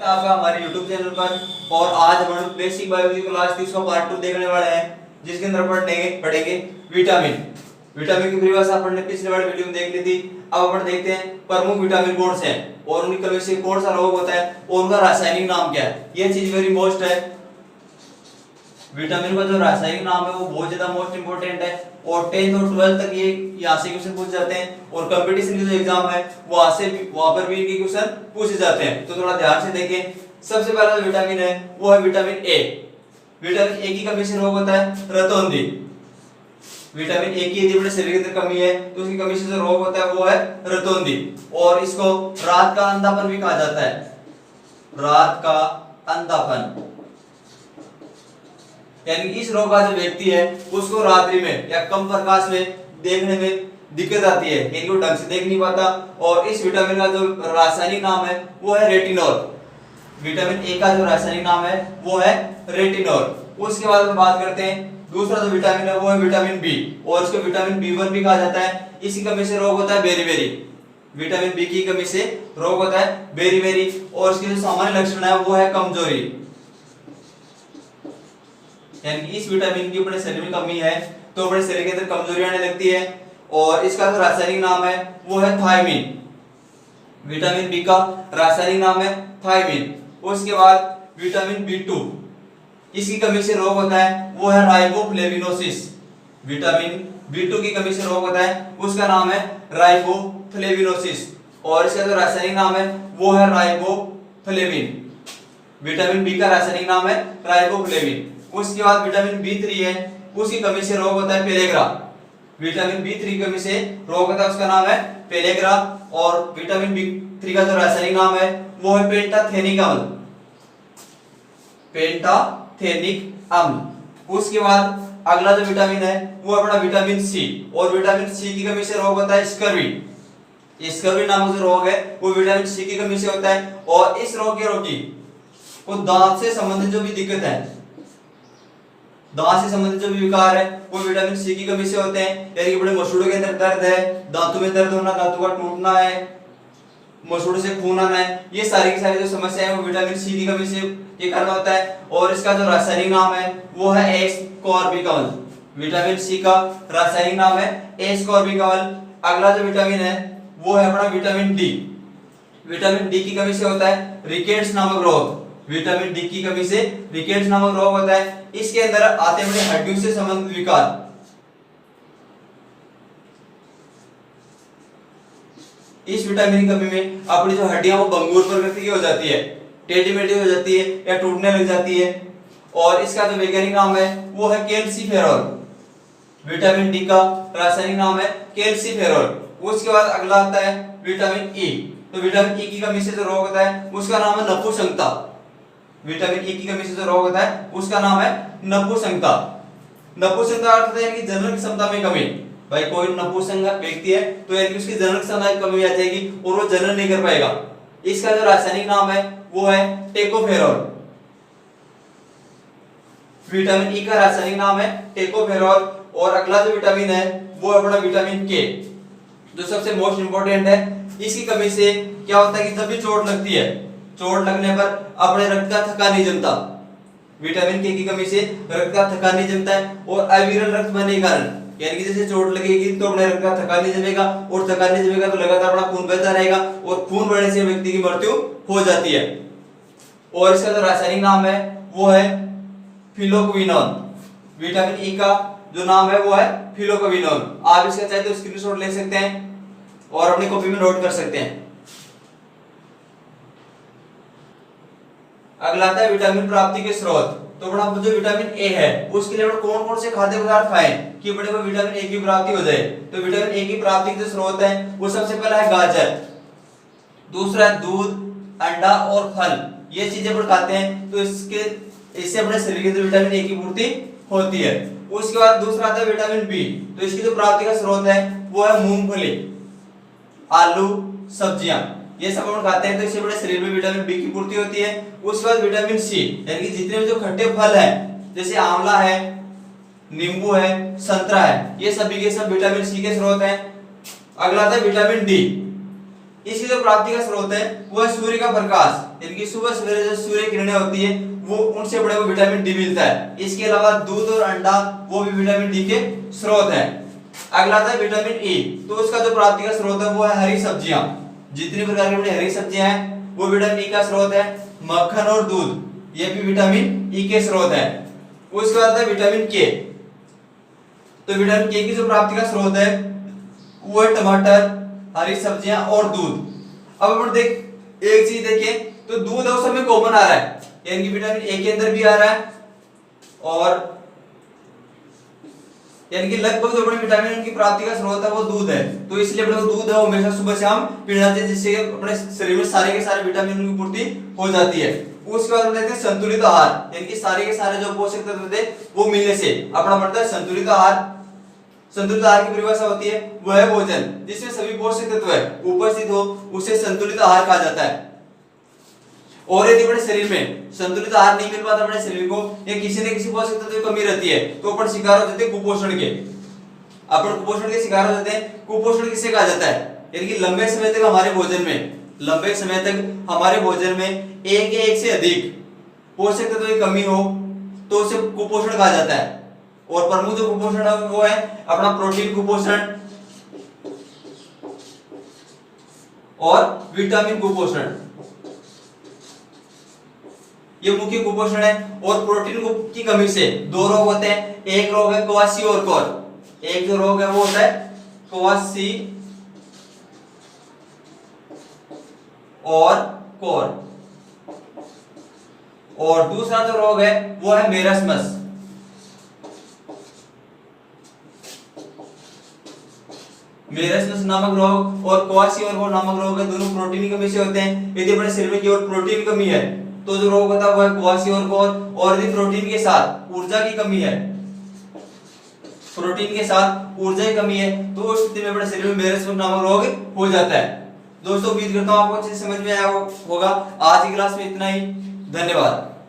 आपका हमारे YouTube channel पर। और आज हम लोग बेसिक बायोलॉजी क्लास 30 का पार्ट 2 देखने वाले हैं, जिसके अंदर पढ़ेंगे विटामिन। विटामिन की परिभाषा आपने पिछले वाले वीडियो में देख ली थी। अब अपन देखते हैं प्रमुख विटामिन कौन से हैं और उनकी कमी से कौन सा रोग होता है और उनका रासायनिक नाम क्या है। यह चीज वेरी मोस्ट है। विटामिन का जो रासायनिक नाम है वो बहुत ज्यादा मोस्ट इंपोर्टेंट है और 10th और 12th तक ये यहाँ से क्वेश्चन पूछे जाते हैं और कंपटीशन के जो एग्जाम है वहां पर भी इनके क्वेश्चन पूछे जाते हैं। तो थोड़ा ध्यान से देखें। सबसे पहला जो विटामिन है वो है विटामिन ए। विटामिन ए की कमी से रोग होता है रतौंधी। विटामिन ए की यदि अपने शरीर के अंदर कमी है तो उसकी कमी से जो रोग होता है वो है रतौंधी। और इसको रात का अंधापन भी कहा जाता है। रात का अंधापन यानी इस रोग का जो व्यक्ति है उसको रात्रि में या कम प्रकाश में देखने में दिक्कत आती है, यानी वो ढंग से देख नहीं पाता। और इस विटामिन का जो रासायनिक नाम है वो है रेटिनॉल। विटामिन ए का जो रासायनिक नाम है वो है रेटिनॉल। उसके बाद हम बात करते हैं दूसरा जो विटामिन है वो है विटामिन बी और इसको विटामिन B1 भी कहा जाता है। इसी कमी से रोग होता है बेरी-बेरी। विटामिन बी की कमी से रोग होता है बेरी-बेरी और इसके जो सामान्य लक्षण है वो है कमजोरी, यानी इस विटामिन की अपने शरीर में कमी है तो अपने शरीर के अंदर कमजोरी आने लगती है। और इसका जो रासायनिक नाम है वो है थायमिन। विटामिन बी का रासायनिक नाम है थायमिन। उसके बाद विटामिन B2, इसकी कमी से रोग होता है वो है राइबोफ्लेविनोसिस। विटामिन B2 की कमी से रोग होता है उसका नाम है राइबोफ्लेविनोसिस और इसका जो रासायनिक नाम है वो है राइबोफ्लेविन। विटामिन बी का रासायनिक नाम है राइबोफ्लेविन। उसके बाद विटामिन B3 है, उसकी कमी से रोग होता है पेलेग्रा। विटामिन B3 की कमी से रोग होता है उसका नाम है पेलेग्रा। और विटामिन B3 का जो रासायनिक नाम है वो है पेंटाथेनिक अम्ल। पेंटाथेनिक अम्ल। उसके बाद अगला जो विटामिन है वो अपना विटामिन सी और विटामिन सी की कमी से रोग होता है स्कर्वी। स्कर्वी नामक जो रोग है वो विटामिन सी की कमी से होता है। और इस रोग के रोगी को दांत से संबंधित जो भी दिक्कत है, दांत से संबंधित जो भी विकार है वो विटामिन सी की कमी से होते हैं। यानी कि बड़े मसूड़ों के अंदर दर्द है, दांतों में दर्द होना, दांतों का टूटना है, मसूड़ों से खून आना है, ये सारी की सारी जो समस्या है वो विटामिन सी की कमी से ये कारण होता है। और इसका जो रासायनिक नाम है वो है एस्कॉर्बिक अम्ल। विटामिन सी का रासायनिक नाम है एस्कॉर्बिक अम्ल। अगला जो विटामिन है वो है अपना विटामिन डी। विटामिन डी की कमी से होता है रिकेट्स नामक रोग। विटामिन डी की कमी से रिकेट्स नामक रोग होता है। इसके अंदर आते हैं हड्डियों से संबंधित विकार। इस विटामिन की कमी में अपनी जो हड्डियां वो भंगुर प्रकृति की हो जाती है, टेढ़ी मेढ़ी हो जाती है या टूटने लग जाती है। और इसका जो वैज्ञानिक नाम है वो है कैल्सीफेरॉल। विटामिन डी का रासायनिक नाम है कैल्सीफेरॉल। उसके बाद अगला आता है विटामिन ई। तो विटामिन ई की कमी से जो रोग होता है उसका नाम है नपुंसकता। विटामिन ई की कमी से जो रोग होता है उसका नाम है नपुंसकता। नपुंसकता अर्थ है कि जनन क्षमता में कमी। भाई कोई नपुंसक व्यक्ति है तो यानी कि उसकी जनन क्षमता में कमी आ जाएगी और वो जनन नहीं कर पाएगा। इसका जो रासायनिक नाम है वो है टेकोफेरॉल। विटामिन ई का रासायनिक नाम है टेकोफेरॉल। और अगला जो विटामिन है वो अपना विटामिन के, जो सबसे मोस्ट इंपोर्टेंट है। इसकी कमी से क्या होता है कि जब भी चोट लगती है, चोट लगने पर अपने रक्त का थक्का नहीं जमता। विटामिन के की कमी से रक्त का थक्का नहीं जमता है और अविरल रक्त बनने के कारण, यानी कि जैसे चोट लगेगी तो अपने रक्त का थक्का नहीं जमेगा और थक्का नहीं जमेगा तो लगातार अपना खून बहता रहेगा और खून बढ़ने से व्यक्ति की मृत्यु हो जाती है। और इसका जो रासायनिक नाम है वो है फिलोक्विनोन। विटामिन ई का जो नाम है वो है फिलोक्विनोन। आप इसका चाहे तो स्क्रीनशॉट ले सकते हैं और अपनी कॉपी में नोट कर सकते हैं। अगला आता है विटामिन प्राप्ति के स्रोत। तो बड़ा जो विटामिन ए है उसके लिए कौन कौन से खाद्य पदार्थ खाएं कि बड़े को विटामिन ए की प्राप्ति हो जाए। तो विटामिन ए की प्राप्ति के जो स्रोत है वो सबसे पहला है गाजर, दूसरा है दूध, अंडा और फल। ये चीजें पर खाते हैं तो इससे अपने शरीर के अंदर विटामिन ए की पूर्ति होती है। उसके बाद दूसरा आता है विटामिन बी। तो इसकी जो प्राप्ति का स्रोत है वो है मूंगफली, आलू, सब्जियां, ये सब हम खाते हैं तो इससे अपने शरीर में विटामिन बी की पूर्ति होती है। उसके बाद विटामिन सी, यानी कि जितने भी जो खट्टे फल हैं जैसे आंवला है, नींबू है, संतरा है, ये सभी के सब विटामिन सी के स्रोत हैं। अगला आता है विटामिन डी। इसकी जो प्राप्ति का स्रोत है वो है सूर्य का प्रकाश, यानी कि सुबह सवेरे जो सूर्य किरणें होती है वो उनसे बड़े को विटामिन डी मिलता है। इसके अलावा दूध और अंडा वो भी विटामिन डी के स्रोत है। अगला आता है विटामिन ई, तो उसका जो प्राप्ति का स्रोत है वो है हरी सब्जियां, जितनी प्रकार की अपनी हरी सब्जियां हैं वो विटामिन ई का स्रोत है। मक्खन और दूध ये भी विटामिन ई के स्रोत है। उसके बाद आता है विटामिन के, तो विटामिन के की जो प्राप्ति का स्रोत है वो है टमाटर, हरी सब्जियां और दूध। अब अपन एक चीज देखें तो दूध है उसमें कॉमन आ रहा है, यानी कि विटामिन ए के अंदर भी आ रहा है, और यानी कि लगभग जो अपने विटामिन उनकी प्राप्ति का स्रोत है वो दूध है, तो इसलिए अपने को दूध है हमेशा सुबह शाम पीना चाहिए, जिससे अपने शरीर में सारे के सारे विटामिन की पूर्ति हो जाती है। उसके बाद हम देखते हैं संतुलित आहार, यानी कि सारे के सारे जो पोषक तत्व थे वो मिलने से अपना बनता है संतुलित आहार। संतुलित आहार की परिभाषा होती है वह है भोजन जिसमें सभी पोषक तत्व उपस्थित हो, उसे संतुलित आहार कहा जाता है। और यदि अपने शरीर में संतुलित आहार नहीं मिल पाता अपने शरीर को, या किसी न किसी पोषक तत्व की कमी रहती है, तो अपन शिकार हो जाते हैं कुपोषण के। अपन कुपोषण के शिकार हो जाते हैं। कुपोषण किसे कहा जाता है, यानी कि लंबे समय तक हमारे भोजन में एक से अधिक पोषक तत्व की कमी हो तो उसे कुपोषण कहा जाता है। और प्रमुख जो कुपोषण है वो है अपना प्रोटीन कुपोषण और विटामिन कुपोषण, ये मुख्य कुपोषण है। और प्रोटीन की कमी से दो रोग होते हैं, एक रोग है क्वासी और कोर। एक जो रोग है वो होता है क्वासी और कोर, और दूसरा जो रोग है वो है मेरस्मस। मेरस्मस नामक रोग और क्वासी और कोर नामक रोग है, दोनों प्रोटीन की कमी से होते हैं। यदि अपने शरीर में केवल प्रोटीन की कमी है तो जो रोग होता है वो है क्वासी और कोर, और यदि प्रोटीन के साथ ऊर्जा की कमी है, प्रोटीन के साथ ऊर्जा की कमी है, तो उस स्थिति में अपने शरीर में मेरस्मस नामक रोग हो जाता है। दोस्तों उम्मीद करता हूं आपको अच्छे से समझ में आया होगा। आज की क्लास में इतना ही, धन्यवाद।